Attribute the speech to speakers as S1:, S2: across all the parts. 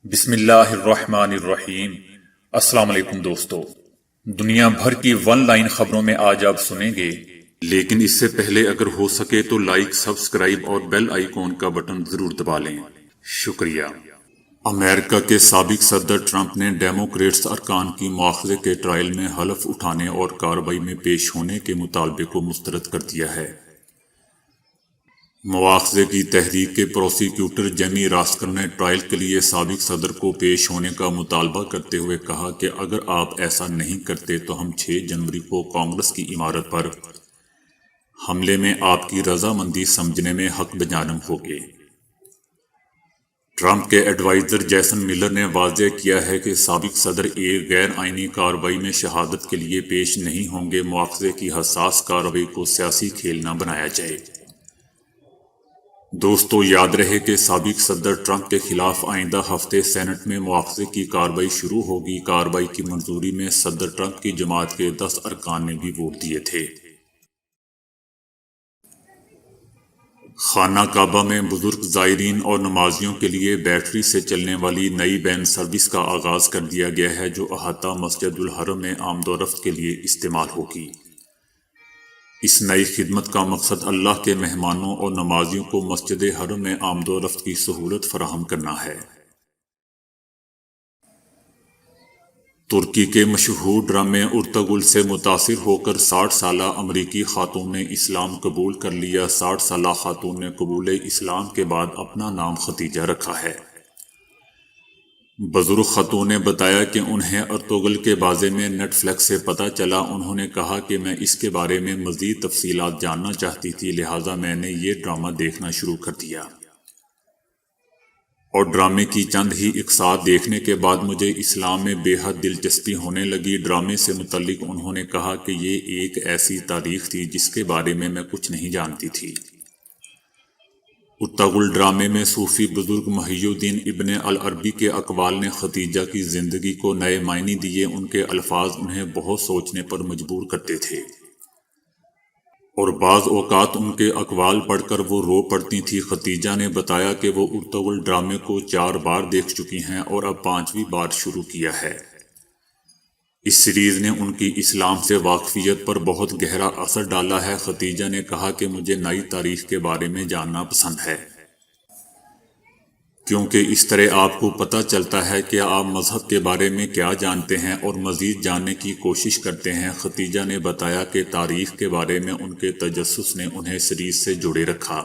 S1: بسم اللہ الرحمن الرحیم۔ السلام علیکم دوستو، دنیا بھر کی ون لائن خبروں میں آج آپ سنیں گے، لیکن اس سے پہلے اگر ہو سکے تو لائک، سبسکرائب اور بیل آئیکن کا بٹن ضرور دبا لیں۔ شکریہ۔ امریکہ کے سابق صدر ٹرمپ نے ڈیموکریٹس ارکان کی مواخذے کے ٹرائل میں حلف اٹھانے اور کارروائی میں پیش ہونے کے مطالبے کو مسترد کر دیا ہے۔ مواخذے کی تحریک کے پروسیکیوٹر جیمی راسکر نے ٹرائل کے لیے سابق صدر کو پیش ہونے کا مطالبہ کرتے ہوئے کہا کہ اگر آپ ایسا نہیں کرتے تو ہم 6 جنوری کو کانگریس کی عمارت پر حملے میں آپ کی رضامندی سمجھنے میں حق بجانب ہوگے۔ ٹرمپ کے ایڈوائزر جیسن ملر نے واضح کیا ہے کہ سابق صدر ایک غیر آئینی کارروائی میں شہادت کے لیے پیش نہیں ہوں گے۔ مواخذے کی حساس کارروائی کو سیاسی کھیل نہ بنایا جائے۔ دوستو، یاد رہے کہ سابق صدر ٹرمپ کے خلاف آئندہ ہفتے سینٹ میں مواخذے کی کارروائی شروع ہوگی۔ کارروائی کی منظوری میں صدر ٹرمپ کی جماعت کے 10 ارکان نے بھی ووٹ دیے تھے۔ خانہ کعبہ میں بزرگ زائرین اور نمازیوں کے لیے بیٹری سے چلنے والی نئی وین سروس کا آغاز کر دیا گیا ہے، جو احاطہ مسجد الحرم میں آمد و رفت کے لیے استعمال ہوگی۔ اس نئی خدمت کا مقصد اللہ کے مہمانوں اور نمازیوں کو مسجد حرم میں آمد و رفت کی سہولت فراہم کرنا ہے۔ ترکی کے مشہور ڈرامے ارطغرل سے متاثر ہو کر 60 سالہ امریکی خاتون نے اسلام قبول کر لیا۔ 60 سالہ خاتون نے قبول اسلام کے بعد اپنا نام ختیجہ رکھا ہے۔ بزرگ خاتون نے بتایا کہ انہیں ارطغرل کے بارے میں نیٹ فلیکس سے پتہ چلا۔ انہوں نے کہا کہ میں اس کے بارے میں مزید تفصیلات جاننا چاہتی تھی، لہٰذا میں نے یہ ڈرامہ دیکھنا شروع کر دیا، اور ڈرامے کی چند ہی اقساط دیکھنے کے بعد مجھے اسلام میں بے حد دلچسپی ہونے لگی۔ ڈرامے سے متعلق انہوں نے کہا کہ یہ ایک ایسی تاریخ تھی جس کے بارے میں کچھ نہیں جانتی تھی۔ ارطغرل ڈرامے میں صوفی بزرگ محی الدین ابن العربی کے اقوال نے ختیجہ کی زندگی کو نئے معنی دیے۔ ان کے الفاظ انہیں بہت سوچنے پر مجبور کرتے تھے، اور بعض اوقات ان کے اقوال پڑھ کر وہ رو پڑتی تھی۔ ختیجہ نے بتایا کہ وہ ارطغرل ڈرامے کو 4 بار دیکھ چکی ہیں اور اب 5ویں بار شروع کیا ہے۔ اس سیریز نے ان کی اسلام سے واقفیت پر بہت گہرا اثر ڈالا ہے۔ ختیجہ نے کہا کہ مجھے نئی تاریخ کے بارے میں جاننا پسند ہے، کیونکہ اس طرح آپ کو پتہ چلتا ہے کہ آپ مذہب کے بارے میں کیا جانتے ہیں اور مزید جاننے کی کوشش کرتے ہیں۔ ختیجہ نے بتایا کہ تاریخ کے بارے میں ان کے تجسس نے انہیں سیریز سے جوڑے رکھا،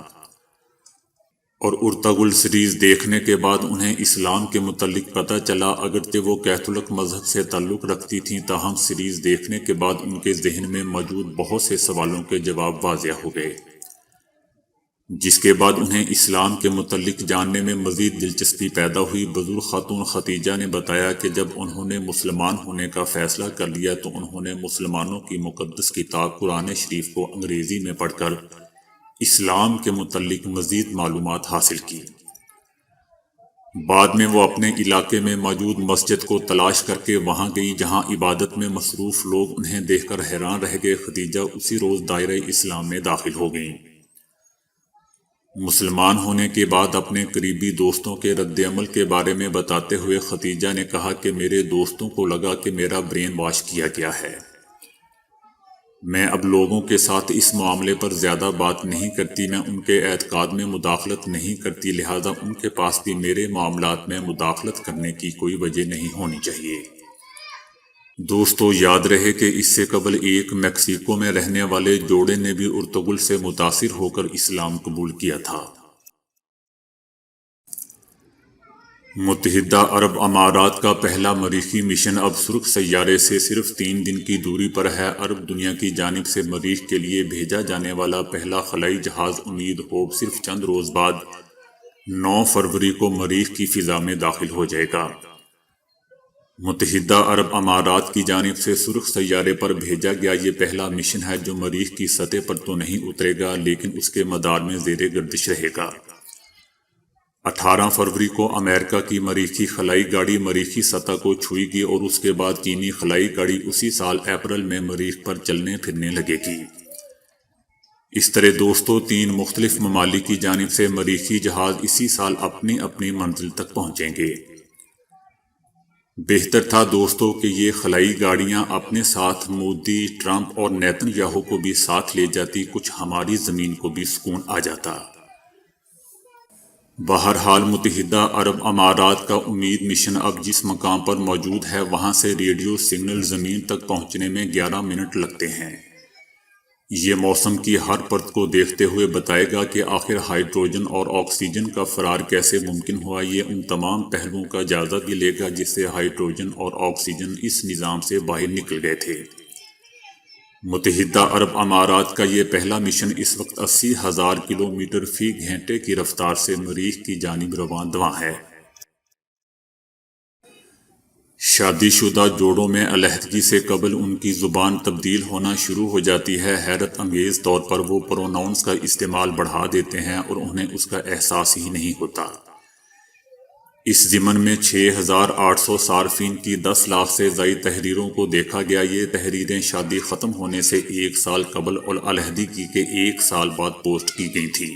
S1: اور ارطغرل سیریز دیکھنے کے بعد انہیں اسلام کے متعلق پتہ چلا۔ اگرچہ وہ کیتھولک مذہب سے تعلق رکھتی تھیں، تاہم سیریز دیکھنے کے بعد ان کے ذہن میں موجود بہت سے سوالوں کے جواب واضح ہو گئے، جس کے بعد انہیں اسلام کے متعلق جاننے میں مزید دلچسپی پیدا ہوئی۔ بزرگ خاتون ختیجہ نے بتایا کہ جب انہوں نے مسلمان ہونے کا فیصلہ کر لیا تو انہوں نے مسلمانوں کی مقدس کتاب قرآن شریف کو انگریزی میں پڑھ کر اسلام کے متعلق مزید معلومات حاصل کی۔ بعد میں وہ اپنے علاقے میں موجود مسجد کو تلاش کر کے وہاں گئی، جہاں عبادت میں مصروف لوگ انہیں دیکھ کر حیران رہ گئے۔ ختیجہ اسی روز دائرہ اسلام میں داخل ہو گئیں۔ مسلمان ہونے کے بعد اپنے قریبی دوستوں کے رد عمل کے بارے میں بتاتے ہوئے ختیجہ نے کہا کہ میرے دوستوں کو لگا کہ میرا برین واش کیا گیا ہے۔ میں اب لوگوں کے ساتھ اس معاملے پر زیادہ بات نہیں کرتی، میں ان کے اعتقاد میں مداخلت نہیں کرتی، لہٰذا ان کے پاس بھی میرے معاملات میں مداخلت کرنے کی کوئی وجہ نہیں ہونی چاہیے۔ دوستو، یاد رہے کہ اس سے قبل ایک میکسیکو میں رہنے والے جوڑے نے بھی ارطغرل سے متاثر ہو کر اسلام قبول کیا تھا۔ متحدہ عرب امارات کا پہلا مریخی مشن اب سرخ سیارے سے صرف 3 دن کی دوری پر ہے۔ عرب دنیا کی جانب سے مریخ کے لیے بھیجا جانے والا پہلا خلائی جہاز امید ہوپ صرف چند روز بعد 9 فروری کو مریخ کی فضا میں داخل ہو جائے گا۔ متحدہ عرب امارات کی جانب سے سرخ سیارے پر بھیجا گیا یہ پہلا مشن ہے جو مریخ کی سطح پر تو نہیں اترے گا، لیکن اس کے مدار میں زیر گردش رہے گا۔ 18 فروری کو امریکہ کی مریخی خلائی گاڑی مریخی سطح کو چھوئے گی، اور اس کے بعد چینی خلائی گاڑی اسی سال اپریل میں مریخ پر چلنے پھرنے لگے گی۔ اس طرح دوستو، 3 مختلف ممالک کی جانب سے مریخی جہاز اسی سال اپنی اپنی منزل تک پہنچیں گے۔ بہتر تھا دوستوں کہ یہ خلائی گاڑیاں اپنے ساتھ مودی، ٹرمپ اور نیتن یاہو کو بھی ساتھ لے جاتی، کچھ ہماری زمین کو بھی سکون آ جاتا۔ بہرحال متحدہ عرب امارات کا امید مشن اب جس مقام پر موجود ہے وہاں سے ریڈیو سگنل زمین تک پہنچنے میں 11 منٹ لگتے ہیں۔ یہ موسم کی ہر پرت کو دیکھتے ہوئے بتائے گا کہ آخر ہائیڈروجن اور آکسیجن کا فرار کیسے ممکن ہوا۔ یہ ان تمام پہلوؤں کا جائزہ بھی لے گا جس سے ہائیڈروجن اور آکسیجن اس نظام سے باہر نکل گئے تھے۔ متحدہ عرب امارات کا یہ پہلا مشن اس وقت 80,000 کلومیٹر فی گھنٹے کی رفتار سے مریخ کی جانب رواں ہے۔ شادی شدہ جوڑوں میں علیحدگی سے قبل ان کی زبان تبدیل ہونا شروع ہو جاتی ہے۔ حیرت انگیز طور پر وہ پروناؤنس کا استعمال بڑھا دیتے ہیں اور انہیں اس کا احساس ہی نہیں ہوتا۔ اس ضمن میں 6,800 صارفین کی 10 لاکھ سے زائد تحریروں کو دیکھا گیا۔ یہ تحریریں شادی ختم ہونے سے 1 سال قبل اور علیحدگی کے 1 سال بعد پوسٹ کی گئی تھیں۔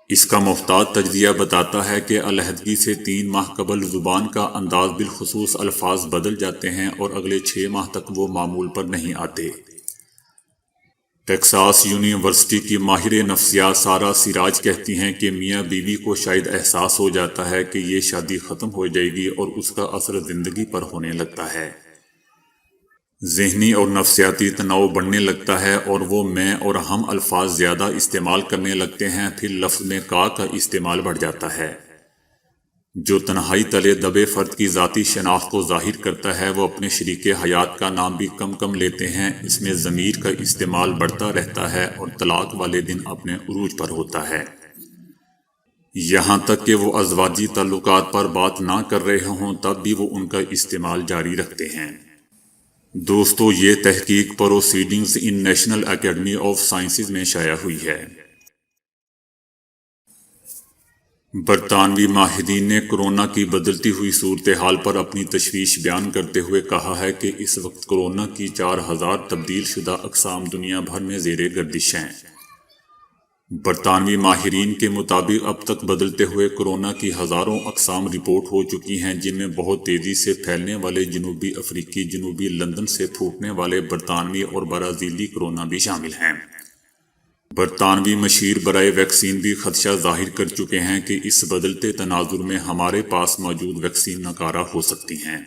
S1: اس کا محتاط تجزیہ بتاتا ہے کہ علیحدگی سے 3 ماہ قبل زبان کا انداز بالخصوص الفاظ بدل جاتے ہیں اور اگلے 6 ماہ تک وہ معمول پر نہیں آتے۔ ٹیکساس یونیورسٹی کی ماہر نفسیات سارہ سراج کہتی ہیں کہ میاں بیوی کو شاید احساس ہو جاتا ہے کہ یہ شادی ختم ہو جائے گی اور اس کا اثر زندگی پر ہونے لگتا ہے۔ ذہنی اور نفسیاتی تناؤ بڑھنے لگتا ہے اور وہ میں اور ہم الفاظ زیادہ استعمال کرنے لگتے ہیں۔ پھر لفظ میں کا استعمال بڑھ جاتا ہے، جو تنہائی تلے دبے فرد کی ذاتی شناخت کو ظاہر کرتا ہے۔ وہ اپنے شریک حیات کا نام بھی کم لیتے ہیں۔ اس میں ضمیر کا استعمال بڑھتا رہتا ہے اور طلاق والے دن اپنے عروج پر ہوتا ہے، یہاں تک کہ وہ ازواجی تعلقات پر بات نہ کر رہے ہوں تب بھی وہ ان کا استعمال جاری رکھتے ہیں۔ دوستو، یہ تحقیق proceedings in national academy of sciences میں شائع ہوئی ہے۔ برطانوی ماہرین نے کورونا کی بدلتی ہوئی صورتحال پر اپنی تشویش بیان کرتے ہوئے کہا ہے کہ اس وقت کورونا کی 4,000 تبدیل شدہ اقسام دنیا بھر میں زیر گردش ہیں۔ برطانوی ماہرین کے مطابق اب تک بدلتے ہوئے کورونا کی ہزاروں اقسام رپورٹ ہو چکی ہیں، جن میں بہت تیزی سے پھیلنے والے جنوبی افریقی، جنوبی لندن سے پھوٹنے والے برطانوی اور برازیلی کورونا بھی شامل ہیں۔ برطانوی مشیر برائے ویکسین بھی خدشہ ظاہر کر چکے ہیں کہ اس بدلتے تناظر میں ہمارے پاس موجود ویکسین ناکارہ ہو سکتی ہیں۔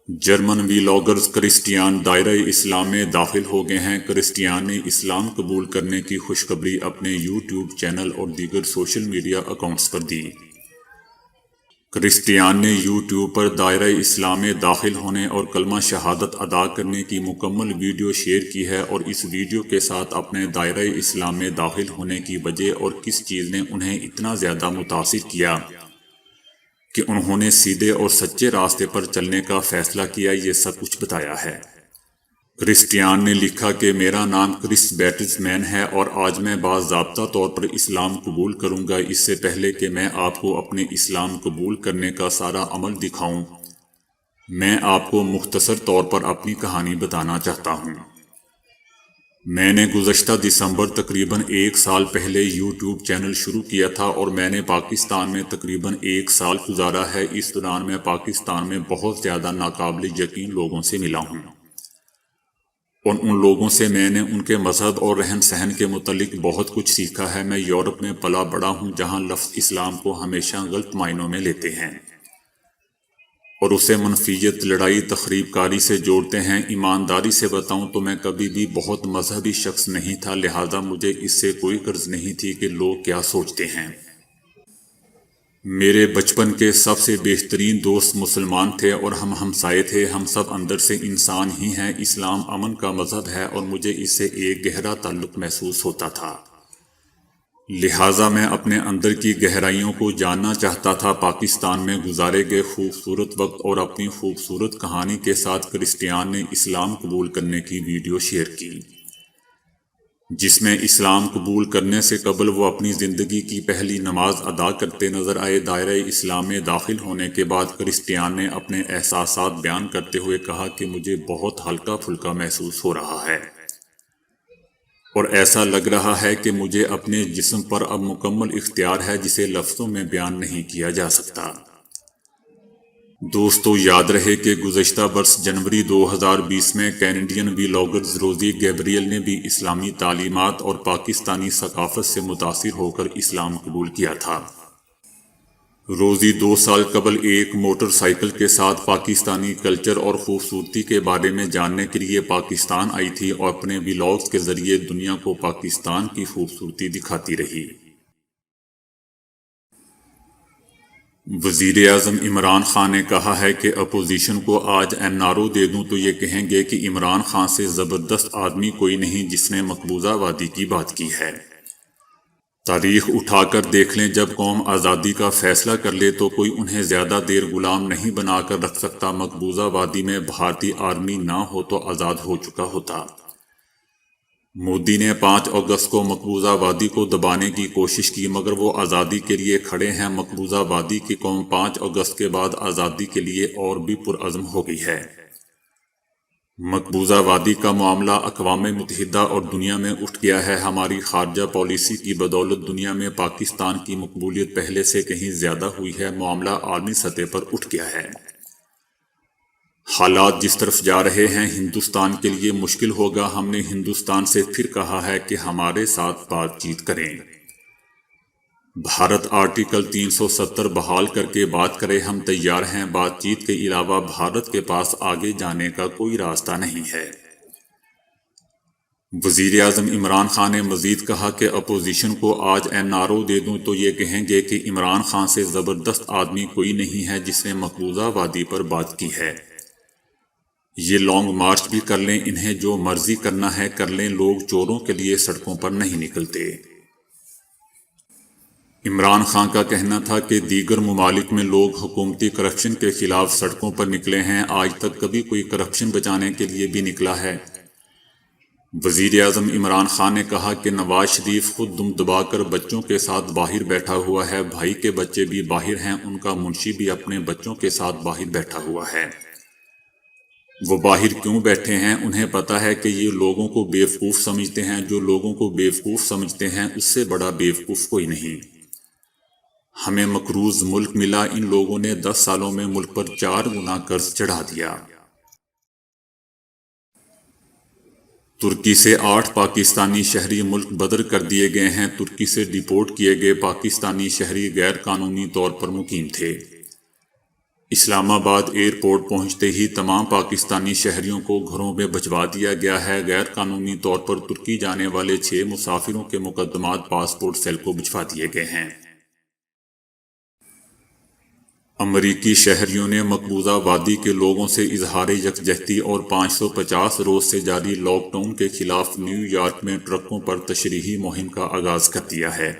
S1: جرمن ویلاگرز کرسٹیان دائرہ اسلام میں داخل ہو گئے ہیں۔ کرسٹیان نے اسلام قبول کرنے کی خوشخبری اپنے یوٹیوب چینل اور دیگر سوشل میڈیا اکاؤنٹس پر دی۔ کرسٹیان نے یوٹیوب پر دائرہ اسلام میں داخل ہونے اور کلمہ شہادت ادا کرنے کی مکمل ویڈیو شیئر کی ہے اور اس ویڈیو کے ساتھ اپنے دائرہ اسلام میں داخل ہونے کی وجہ اور کس چیز نے انہیں اتنا زیادہ متاثر کیا کہ انہوں نے سیدھے اور سچے راستے پر چلنے کا فیصلہ کیا، یہ سب کچھ بتایا ہے۔ کرسٹیان نے لکھا کہ میرا نام کرس بیٹز مین ہے اور آج میں باضابطہ طور پر اسلام قبول کروں گا۔ اس سے پہلے کہ میں آپ کو اپنے اسلام قبول کرنے کا سارا عمل دکھاؤں، میں آپ کو مختصر طور پر اپنی کہانی بتانا چاہتا ہوں۔ میں نے گزشتہ دسمبر تقریباً 1 سال پہلے یوٹیوب چینل شروع کیا تھا اور میں نے پاکستان میں تقریباً 1 سال گزارا ہے۔ اس دوران میں پاکستان میں بہت زیادہ ناقابل یقین لوگوں سے ملا ہوں اور ان لوگوں سے میں نے ان کے مذہب اور رہن سہن کے متعلق بہت کچھ سیکھا ہے۔ میں یورپ میں پلا بڑا ہوں جہاں لفظ اسلام کو ہمیشہ غلط معنوں میں لیتے ہیں اور اسے منفیت، لڑائی، تخریب کاری سے جوڑتے ہیں۔ ایمانداری سے بتاؤں تو میں کبھی بھی بہت مذہبی شخص نہیں تھا، لہٰذا مجھے اس سے کوئی غرض نہیں تھی کہ لوگ کیا سوچتے ہیں۔ میرے بچپن کے سب سے بہترین دوست مسلمان تھے اور ہم ہمسائے تھے۔ ہم سب اندر سے انسان ہی ہیں۔ اسلام امن کا مذہب ہے اور مجھے اس سے ایک گہرا تعلق محسوس ہوتا تھا، لہٰذا میں اپنے اندر کی گہرائیوں کو جاننا چاہتا تھا۔ پاکستان میں گزارے گئے خوبصورت وقت اور اپنی خوبصورت کہانی کے ساتھ کرسٹیان نے اسلام قبول کرنے کی ویڈیو شیئر کی، جس میں اسلام قبول کرنے سے قبل وہ اپنی زندگی کی پہلی نماز ادا کرتے نظر آئے۔ دائرہ اسلام میں داخل ہونے کے بعد کرسٹیان نے اپنے احساسات بیان کرتے ہوئے کہا کہ مجھے بہت ہلکا پھلکا محسوس ہو رہا ہے۔ اور ایسا لگ رہا ہے کہ مجھے اپنے جسم پر اب مکمل اختیار ہے جسے لفظوں میں بیان نہیں کیا جا سکتا۔ دوستو، یاد رہے کہ گزشتہ برس جنوری 2020 میں کینیڈین ویلاگرز روزی گیبریل نے بھی اسلامی تعلیمات اور پاکستانی ثقافت سے متاثر ہو کر اسلام قبول کیا تھا۔ روزی 2 سال قبل ایک موٹر سائیکل کے ساتھ پاکستانی کلچر اور خوبصورتی کے بارے میں جاننے کے لیے پاکستان آئی تھی اور اپنے ویلاگز کے ذریعے دنیا کو پاکستان کی خوبصورتی دکھاتی رہی۔ وزیر اعظم عمران خان نے کہا ہے کہ اپوزیشن کو آج این آر او دے دوں تو یہ کہیں گے کہ عمران خان سے زبردست آدمی کوئی نہیں جس نے مقبوضہ وادی کی بات کی ہے۔ تاریخ اٹھا کر دیکھ لیں، جب قوم آزادی کا فیصلہ کر لے تو کوئی انہیں زیادہ دیر غلام نہیں بنا کر رکھ سکتا۔ مقبوضہ وادی میں بھارتی آرمی نہ ہو تو آزاد ہو چکا ہوتا۔ مودی نے 5 اگست کو مقبوضہ وادی کو دبانے کی کوشش کی، مگر وہ آزادی کے لیے کھڑے ہیں۔ مقبوضہ وادی کی قوم 5 اگست کے بعد آزادی کے لیے اور بھی پرعزم ہو گئی ہے۔ مقبوضہ وادی کا معاملہ اقوام متحدہ اور دنیا میں اٹھ گیا ہے۔ ہماری خارجہ پالیسی کی بدولت دنیا میں پاکستان کی مقبولیت پہلے سے کہیں زیادہ ہوئی ہے۔ معاملہ عالمی سطح پر اٹھ گیا ہے۔ حالات جس طرف جا رہے ہیں ہندوستان کے لیے مشکل ہوگا۔ ہم نے ہندوستان سے پھر کہا ہے کہ ہمارے ساتھ بات چیت کریں۔ بھارت آرٹیکل 370 بحال کر کے بات کرے، ہم تیار ہیں۔ بات چیت کے علاوہ بھارت کے پاس آگے جانے کا کوئی راستہ نہیں ہے۔ وزیر اعظم عمران خان نے مزید کہا کہ اپوزیشن کو آج این آر او دے دوں تو یہ کہیں گے کہ عمران خان سے زبردست آدمی کوئی نہیں ہے جس نے مقبوضہ وادی پر بات کی ہے۔ یہ لانگ مارچ بھی کر لیں، انہیں جو مرضی کرنا ہے کر لیں، لوگ چوروں کے لیے سڑکوں پر نہیں نکلتے۔ عمران خان کا کہنا تھا کہ دیگر ممالک میں لوگ حکومتی کرپشن کے خلاف سڑکوں پر نکلے ہیں، آج تک کبھی کوئی کرپشن بچانے کے لیے بھی نکلا ہے؟ وزیر اعظم عمران خان نے کہا کہ نواز شریف خود دم دبا کر بچوں کے ساتھ باہر بیٹھا ہوا ہے، بھائی کے بچے بھی باہر ہیں، ان کا منشی بھی اپنے بچوں کے ساتھ باہر بیٹھا ہوا ہے۔ وہ باہر کیوں بیٹھے ہیں؟ انہیں پتا ہے کہ یہ لوگوں کو بیوقوف سمجھتے ہیں۔ جو لوگوں کو بیوقوف سمجھتے ہیں اس سے بڑا بیوقوف کوئی نہیں۔ ہمیں مقروض ملک ملا، ان لوگوں نے 10 سالوں میں ملک پر 4 گنا قرض چڑھا دیا۔ ترکی سے 8 پاکستانی شہری ملک بدر کر دیے گئے ہیں۔ ترکی سے ڈیپورٹ کیے گئے پاکستانی شہری غیر قانونی طور پر مقیم تھے۔ اسلام آباد ایئرپورٹ پہنچتے ہی تمام پاکستانی شہریوں کو گھروں میں بھجوا دیا گیا ہے۔ غیر قانونی طور پر ترکی جانے والے 6 مسافروں کے مقدمات پاسپورٹ سیل کو بھجوا دیے گئے ہیں۔ امریکی شہریوں نے مقبوضہ وادی کے لوگوں سے اظہار یکجہتی اور 550 روز سے جاری لاک ڈاؤن کے خلاف نیو یارک میں ٹرکوں پر تشریحی مہم کا آغاز کر دیا ہے۔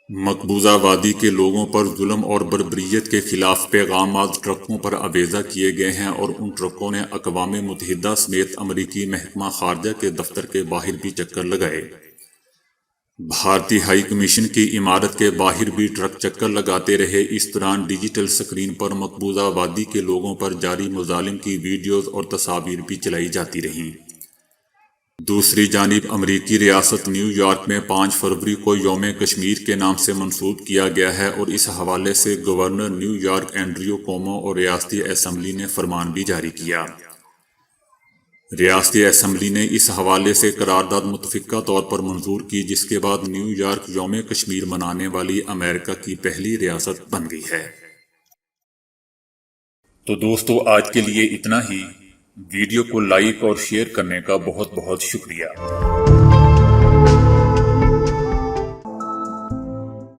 S1: مقبوضہ وادی کے لوگوں پر ظلم اور بربریت کے خلاف پیغامات ٹرکوں پر آویزاں کیے گئے ہیں اور ان ٹرکوں نے اقوام متحدہ سمیت امریکی محکمہ خارجہ کے دفتر کے باہر بھی چکر لگائے۔ بھارتی ہائی کمیشن کی عمارت کے باہر بھی ٹرک چکر لگاتے رہے۔ اس دوران ڈیجیٹل سکرین پر مقبوضہ وادی کے لوگوں پر جاری مظالم کی ویڈیوز اور تصاویر بھی چلائی جاتی رہیں۔ دوسری جانب امریکی ریاست نیو یارک میں 5 فروری کو یوم کشمیر کے نام سے منسوب کیا گیا ہے اور اس حوالے سے governor new York Andrew comma اور ریاستی اسمبلی نے فرمان بھی جاری کیا۔ ریاستی اسمبلی نے اس حوالے سے قرارداد متفقہ طور پر منظور کی، جس کے بعد نیو یارک یوم کشمیر منانے والی امریکہ کی پہلی ریاست بن گئی ہے۔ تو دوستو، آج کے لیے اتنا ہی۔ ویڈیو کو لائک اور شیئر کرنے کا بہت بہت شکریہ۔